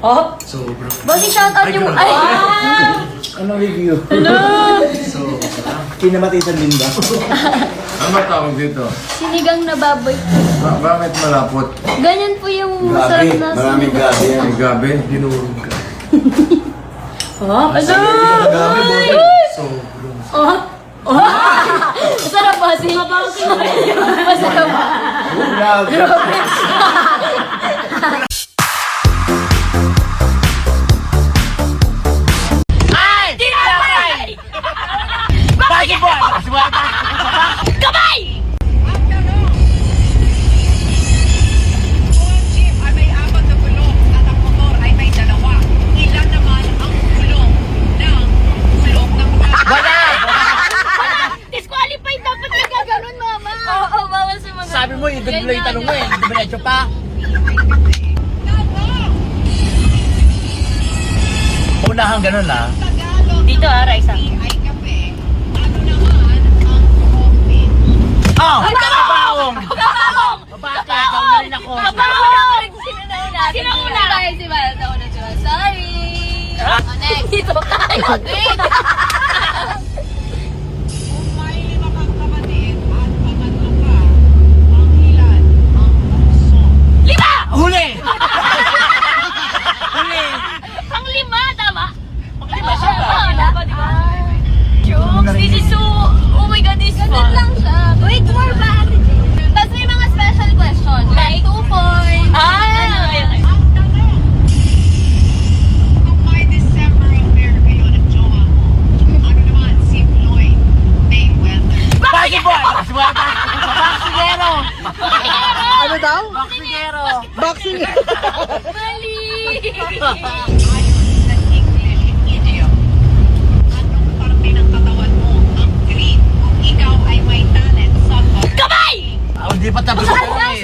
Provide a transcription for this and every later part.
Oh? Sobra. Bossy, shoutout yung... Ay! Anong review? Hello! Sobra. Kinamatisan din ba? Ano ba tawag dito? Sinigang na baboy. Bakit malapot? Ganyan po yung masarap Gabi. na Maraming gabi yan. Ang gabi, dinurog ka. Oh, ano? Gabi, bossy. Sobra. Oh? Oh! Masarap, bossy. Masarap. Grabe. Jeep ay may 4 na gulong at ang motor ay may 2. Ilan naman ang gulong ng Disqualified dapat na gaganon, mama. Oo, bawal sa mga... Sabi mo, yung dulo yung tanong mo eh. Diretso pa. Unahang ganun ah. Tagalog Dito, Raisa. ay kape. Ano naman ang coffee? Oh! Ay, Kabaong! Kabaong! Bakit? Ikaw na rin ako. Kabaong! Sino una? Si Val. Nauna si Val. Sorry. Oh, next. Dito tayo. Kung may 5 kang kapatid at pangatlo ka, ang ilan ang puso? Huli! Huli! Pang lima, tama? Lima siya ba? Tama, di ba? Jokes, this is so... Oh my God, this is fun. Lang siya. Wait, more ba? Tapos may mga special question. Like 2 points. Ang tanong, kung may December affair kayo ng jowa mo, ano naman si Floyd Mayweather? Bakit boy? Boxingero! Ano daw? Boxingero! Boxing! Mali! Ayon sa English idiom, anong parte ng katawan mo ang green kung ikaw ay may talent sa Kamay! Hindi pa tapos ako eh.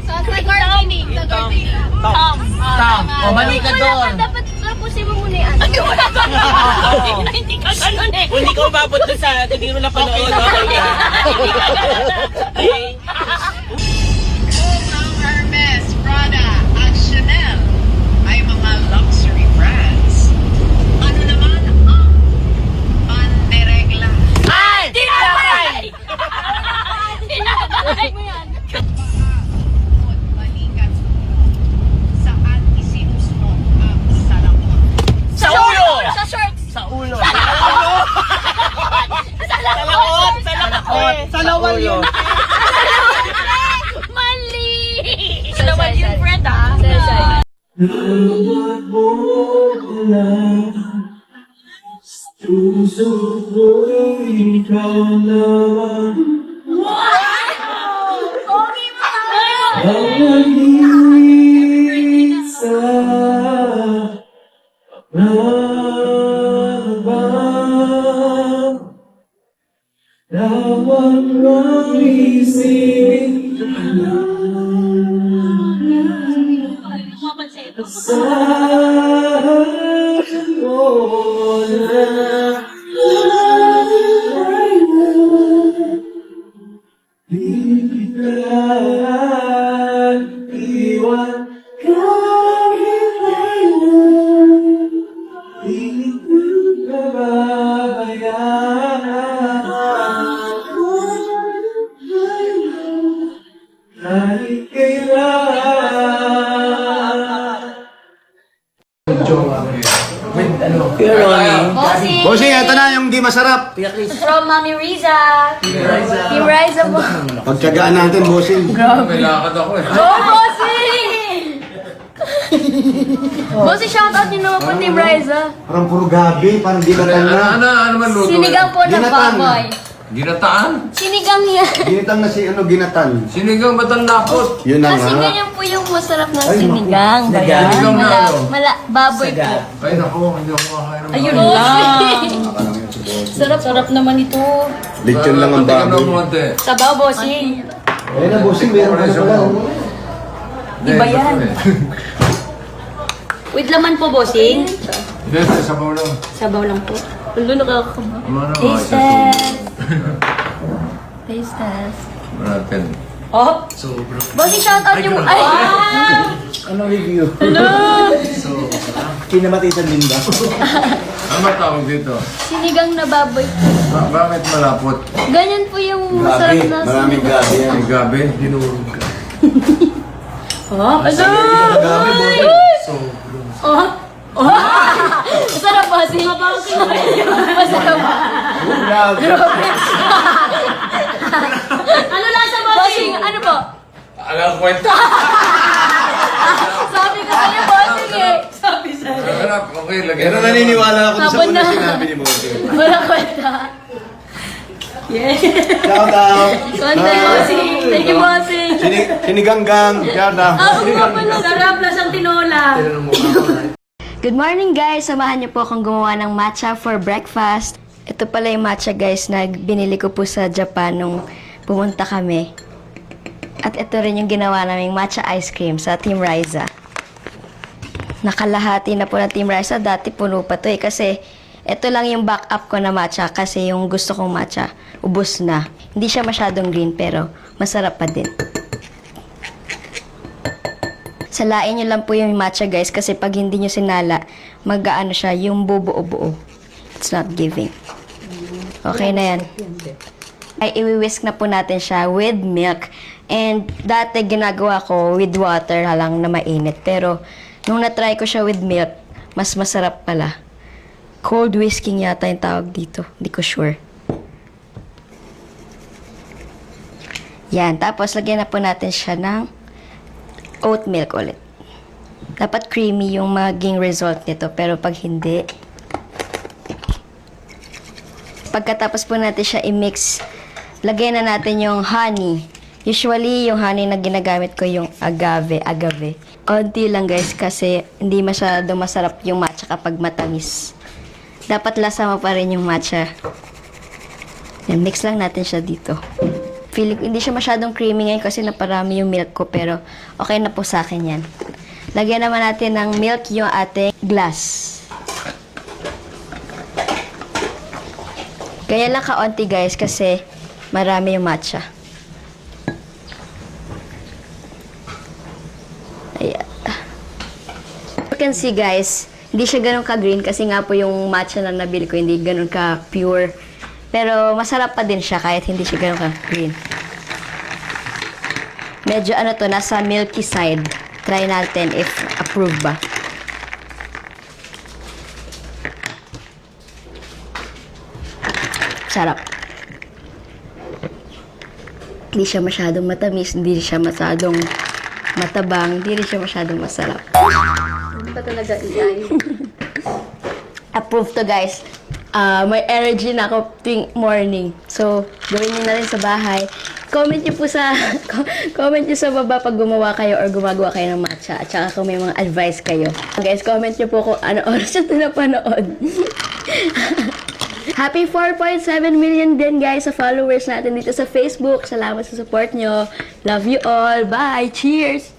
Sa gardening. Sa gardening. Tom. Tom. O, mali ka doon. Dapat tapusin mo muna yung ano. Ay, wala ka. Hindi ka ganun eh. Hindi ko umabot doon sa hindi mo napanood. Kung ang Hermes, Prada at Chanel ay mga luxury brands, ano naman ang panderegla? Ay! Tinapay! Tinapay mo yan. Bukod balikat saan isinusunod ang salakot? Sa ulo! Sa shorts. Sa ulo! Sa Salakot! Salakot! Sa lawal yun! Mali! Sa naman yung friend ah. Sa Bossing! Bossing, ito na yung di masarap. From Mami Riza. Team Riza po. Pagtyagaan natin, bossing. May lakad ako eh. Go, Bossing! Bossing, shoutout nyo naman po Team Riza. Parang puro gabi, parang ginatan na. Ano man luto? Sinigang po ng Ginatan. baboy. Ginataan? Sinigang yan. Ginatan na si ginatan. Sinigang batang lakot? Yun na Kasi nga. ganyan po yung masarap na Ay, sinigang. ba yan? Sinigang na ano? Baboy po. Ay naku, hindi ako makakain ng Ayun baboy. lang. Sarap naman ito. Lechon lang ang Tingnan baboy. mo konti. Sabaw, Bossing. Ayun na, bossing, meron ka na pala. Hindi, Iba yan. ito eh. With laman po, Bossing. Hindi, sabaw lang. Sabaw lang po. Ulo, nakakama. Ano, Taste isa test. Taste test. natin. Oh? Sobra. Bossing, shoutout yung... Ay! Anong review? Hello! So, Kinamatisan din ba? Ano ba tawag dito? Sinigang na baboy. Bakit malapot? Ganyan po yung masarap Gabi. na Maraming gabi yan. May gabi? Oh, ano? Gabi, boy. Oh! Oh! Masarap ba? Masarap ba? Ano lasa ba? Bossing, ano po? Alam kwenta. Sabi ko sa'yo, bossing eh. Sabi sa'yo. Sarap, okay, lagyan Pero mo. naniniwala ako sa Hapon una na. sinabi ni Mojo. Wala kwenta. Yeah. Shout out! Konti, bossing. Thank you, bossing. Siniganggang. Shout out! Sarap na siyang tinola. Good morning guys! Samahan niyo po akong gumawa ng matcha for breakfast. Ito pala yung matcha guys na binili ko po sa Japan nung pumunta kami. At ito rin yung ginawa naming matcha ice cream sa Team Ryza. Nakalahati na po ng Team Ryza. Dati puno pa to eh kasi ito lang yung backup ko na matcha kasi yung gusto kong matcha ubos na. Hindi siya masyadong green pero masarap pa din. Salain nyo lang po yung matcha guys kasi pag hindi nyo sinala, mag-aano siya, yung bubuo-buo. It's not giving. Okay na yan. Ay, iwi-whisk na po natin siya with milk. And dati ginagawa ko with water lang na mainit. Pero nung na-try ko siya with milk, mas masarap pala. Cold whisking yata yung tawag dito. Hindi ko sure. Yan. Tapos lagyan na po natin siya ng oat milk ulit. Dapat creamy yung maging result nito. Pero pag hindi, pagkatapos po natin siya i-mix, lagyan na natin yung honey. Usually, yung honey na ginagamit ko yung agave. Konti lang guys kasi hindi masyado masarap yung matcha kapag matamis. Dapat lasa mo pa rin yung matcha. Yan, mix lang natin siya dito. Feeling hindi siya masyadong creamy ngayon kasi naparami yung milk ko pero okay na po sa akin yan. Lagyan naman natin ng milk yung ating glass. Kaya lang kaunti guys kasi marami yung matcha. Ayan. You can see guys, hindi siya ganun ka-green kasi nga po yung matcha na nabili ko hindi ganun ka-pure. Pero masarap pa din siya kahit hindi siya ganun ka-green. Medyo ano to, nasa milky side. Try natin if approve ba. Sarap. Hindi siya masyadong matamis, hindi siya masyadong matabang, hindi rin siya masyadong masarap. Hindi pa talaga iay. Approve to guys. May energy na ako tuwing morning. So, gawin niyo na rin sa bahay. Comment niyo po sa comment niyo sa baba pag gumawa kayo or gumagawa kayo ng matcha. At saka kung may mga advice kayo. Guys, comment niyo po kung ano oras yung pinapanood. Happy 4.7 million din guys sa followers natin dito sa Facebook. Salamat sa support nyo. Love you all. Bye. Cheers!